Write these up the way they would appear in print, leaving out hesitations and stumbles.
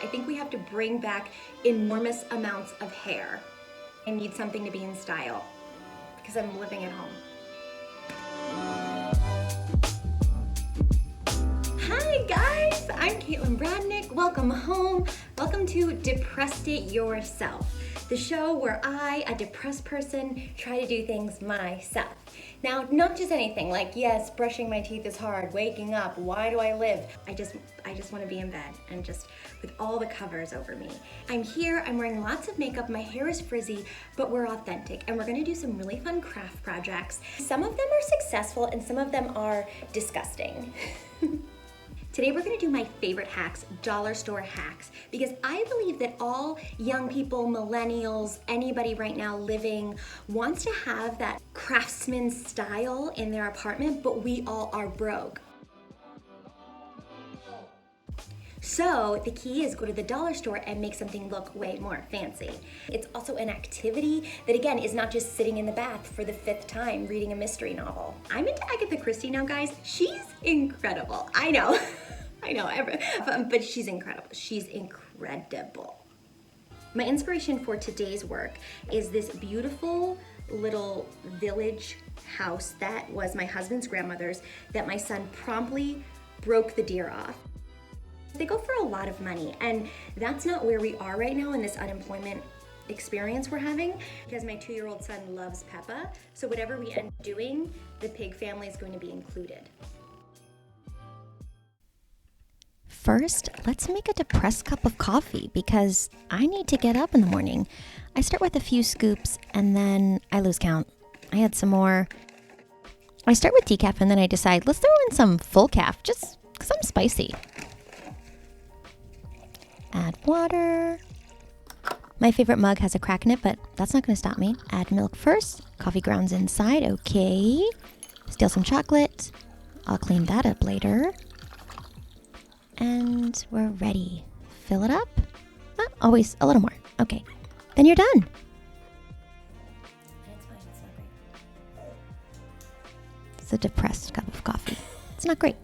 I think we have to bring back enormous amounts of hair. I need something to be in style because I'm living at home. Hi guys, I'm Caitlin Brodnick. Welcome home. Welcome to Depressed It Yourself, the show where I, a depressed person, try to do things myself. Now, not just anything like, yes, brushing my teeth is hard, waking up, why do I live? I just want to be in bed and just with all the covers over me. I'm here, I'm wearing lots of makeup, my hair is frizzy, but we're authentic and we're gonna do some really fun craft projects. Some of them are successful and some of them are disgusting. Today we're gonna do my favorite hacks, dollar store hacks, because I believe that all young people, millennials, anybody right now living wants to have that craftsman style in their apartment, but we all are broke. So the key is go to the dollar store and make something look way more fancy. It's also an activity that, again, is not just sitting in the bath for the 5th time reading a mystery novel. I'm into Agatha Christie now, guys. She's incredible. I know, but she's incredible. She's incredible. My inspiration for today's work is this beautiful little village house that was my husband's grandmother's that my son promptly broke the deer off. They go for a lot of money, and that's not where we are right now in this unemployment experience we're having, because my 2-year-old son loves Peppa, so whatever we end up doing, the pig family is going to be included. First, let's make a depressed cup of coffee because I need to get up in the morning. I start with a few scoops and then I lose count. I add some more. I start with decaf and then I decide, let's throw in some full calf just because I'm spicy. Add water. My favorite mug has a crack in it, but that's not going to stop me. Add milk first. Coffee grounds inside. Okay. Steal some chocolate. I'll clean that up later. And we're ready. Fill it up. Always a little more. Okay. Then you're done. It's fine, it's not great. It's a depressed cup of coffee. It's not great.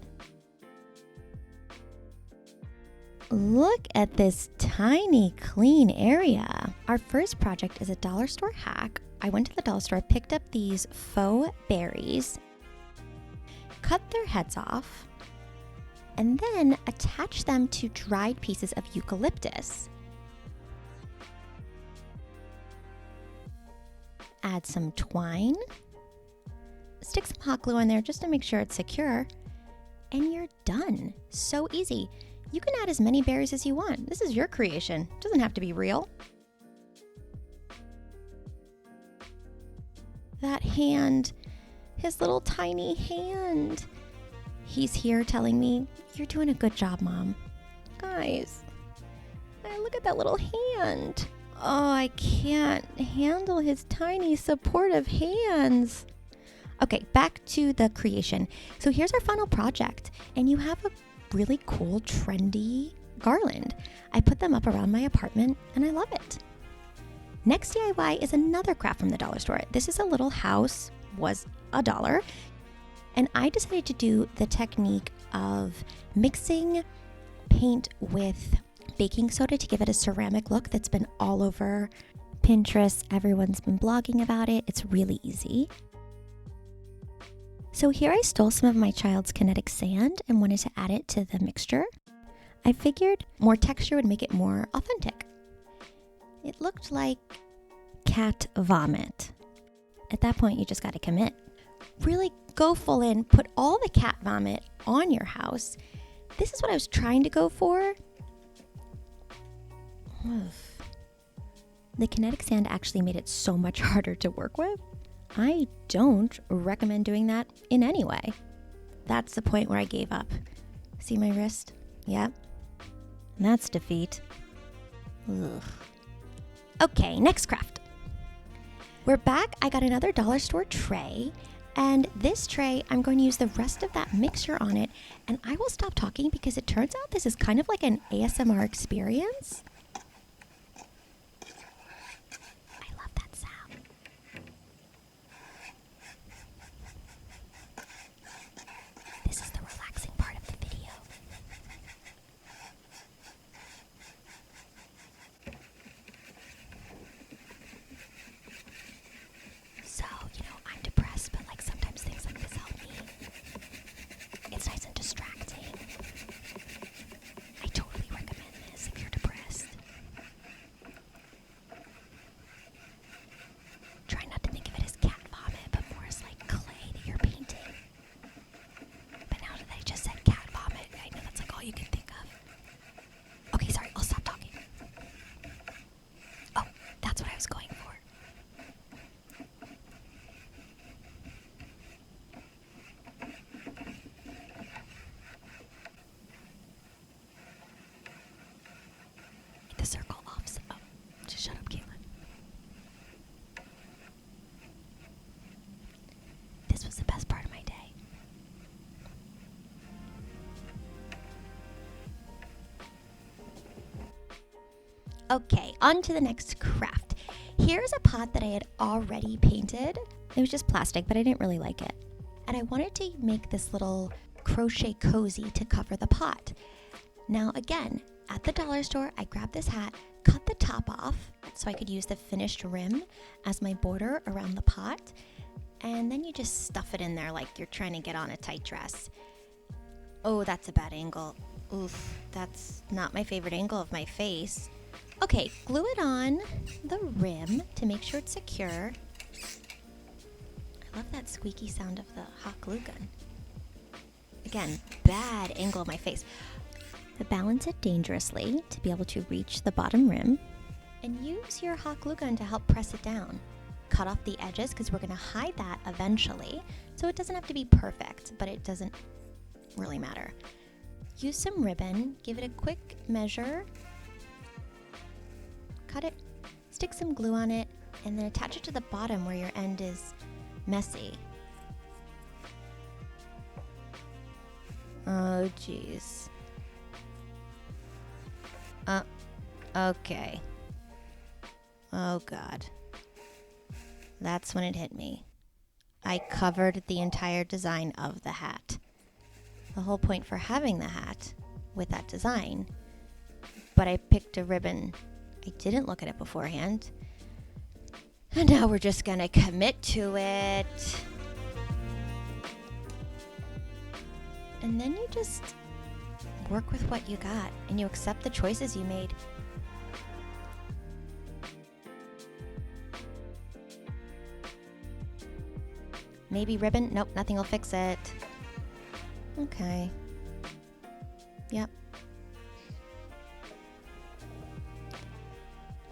Look at this tiny, clean area. Our first project is a dollar store hack. I went to the dollar store, picked up these faux berries, cut their heads off, and then attach them to dried pieces of eucalyptus. Add some twine, stick some hot glue in there just to make sure it's secure, and you're done. So easy. You can add as many berries as you want. This is your creation. It doesn't have to be real. That hand, his little tiny hand. He's here telling me, you're doing a good job, Mom. Guys, look at that little hand. Oh, I can't handle his tiny supportive hands. Okay, back to the creation. So here's our final project, and you have a really cool, trendy garland. I put them up around my apartment and I love it. Next DIY is another craft from the dollar store. This is a little house, was $1, and I decided to do the technique of mixing paint with baking soda to give it a ceramic look that's been all over Pinterest. Everyone's been blogging about it. It's really easy. So here I stole some of my child's kinetic sand and wanted to add it to the mixture. I figured more texture would make it more authentic. It looked like cat vomit. At that point, you just got to commit. Really go full in, put all the cat vomit on your house. This is what I was trying to go for. The kinetic sand actually made it so much harder to work with. I don't recommend doing that in any way. That's the point where I gave up. See my wrist? Yep. That's defeat. Ugh. Okay, next craft. We're back. I got another dollar store tray. And this tray, I'm going to use the rest of that mixture on it. And I will stop talking because it turns out this is kind of like an ASMR experience. the circle off. So, just shut up, Caitlin. This was the best part of my day. Okay, on to the next craft. Here's a pot that I had already painted. It was just plastic, but I didn't really like it. And I wanted to make this little crochet cozy to cover the pot. Now again, at the dollar store, I grabbed this hat, cut the top off so I could use the finished rim as my border around the pot. And then you just stuff it in there like you're trying to get on a tight dress. Oh, that's a bad angle. Oof, that's not my favorite angle of my face. Okay, glue it on the rim to make sure it's secure. I love that squeaky sound of the hot glue gun. Again, bad angle of my face. But balance it dangerously to be able to reach the bottom rim. And use your hot glue gun to help press it down. Cut off the edges because we're going to hide that eventually. So it doesn't have to be perfect, but it doesn't really matter. Use some ribbon, give it a quick measure. Cut it, stick some glue on it, and then attach it to the bottom where your end is messy. Oh, jeez. Okay. Oh, God. That's when it hit me. I covered the entire design of the hat. The whole point for having the hat with that design, but I picked a ribbon. I didn't look at it beforehand. And now we're just gonna commit to it. And then you just work with what you got and you accept the choices you made. Maybe ribbon? Nope, nothing will fix it. Okay. Yep.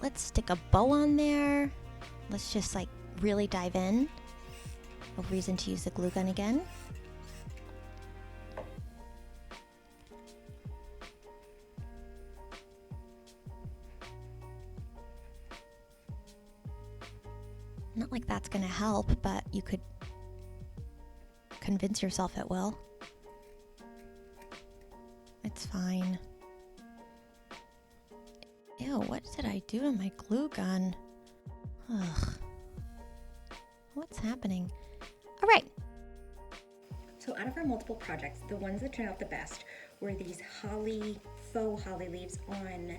Let's stick a bow on there. Let's just like really dive in. No reason to use the glue gun again. Not like that's gonna help, but you could convince yourself it will. It's fine. Ew, what did I do to my glue gun? Ugh. What's happening? All right. So out of our multiple projects, the ones that turned out the best were these faux holly leaves on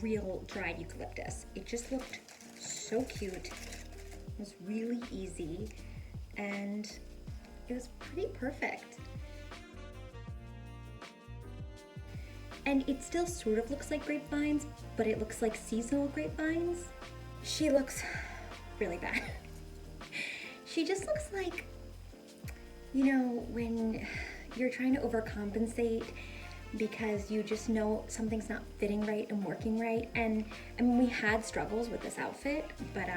real dried eucalyptus. It just looked so cute. It was really easy and it was pretty perfect. And it still sort of looks like grapevines, but it looks like seasonal grapevines. She looks really bad. She just looks like, you know, when you're trying to overcompensate because you just know something's not fitting right and working right. And I mean, we had struggles with this outfit, but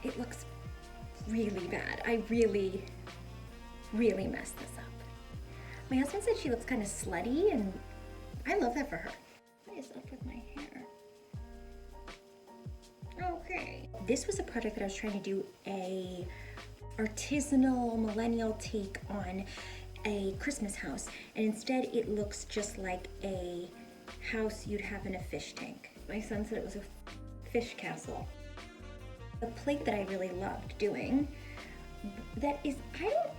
it looks really bad. I really, really messed this up. My husband said she looks kind of slutty, and I love that for her. What is up with my hair? Okay. This was a project that I was trying to do a artisanal millennial take on a Christmas house, and instead it looks just like a house you'd have in a fish tank. My son said it was a fish castle. The plate that I really loved doing, that is,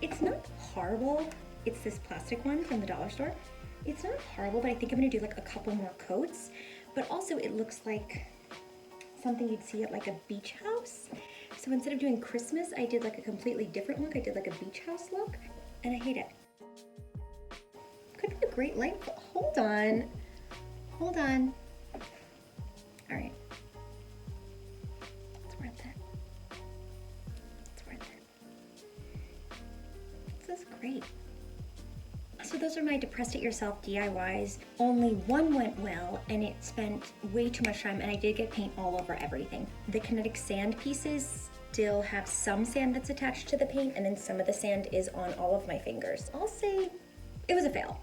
it's not horrible. It's this plastic one from the dollar store. It's not horrible, but I think I'm gonna do like a couple more coats. But also it looks like something you'd see at like a beach house. So instead of doing Christmas, I did like a completely different look. I did like a beach house look, and I hate it. Could be a great length. Hold on. Hold on. All right. It's worth it. It's worth it. This is great. So those are my Depressed It Yourself DIYs. Only one went well, and it spent way too much time, and I did get paint all over everything. The kinetic sand pieces still have some sand that's attached to the paint, and then some of the sand is on all of my fingers. I'll say it was a fail.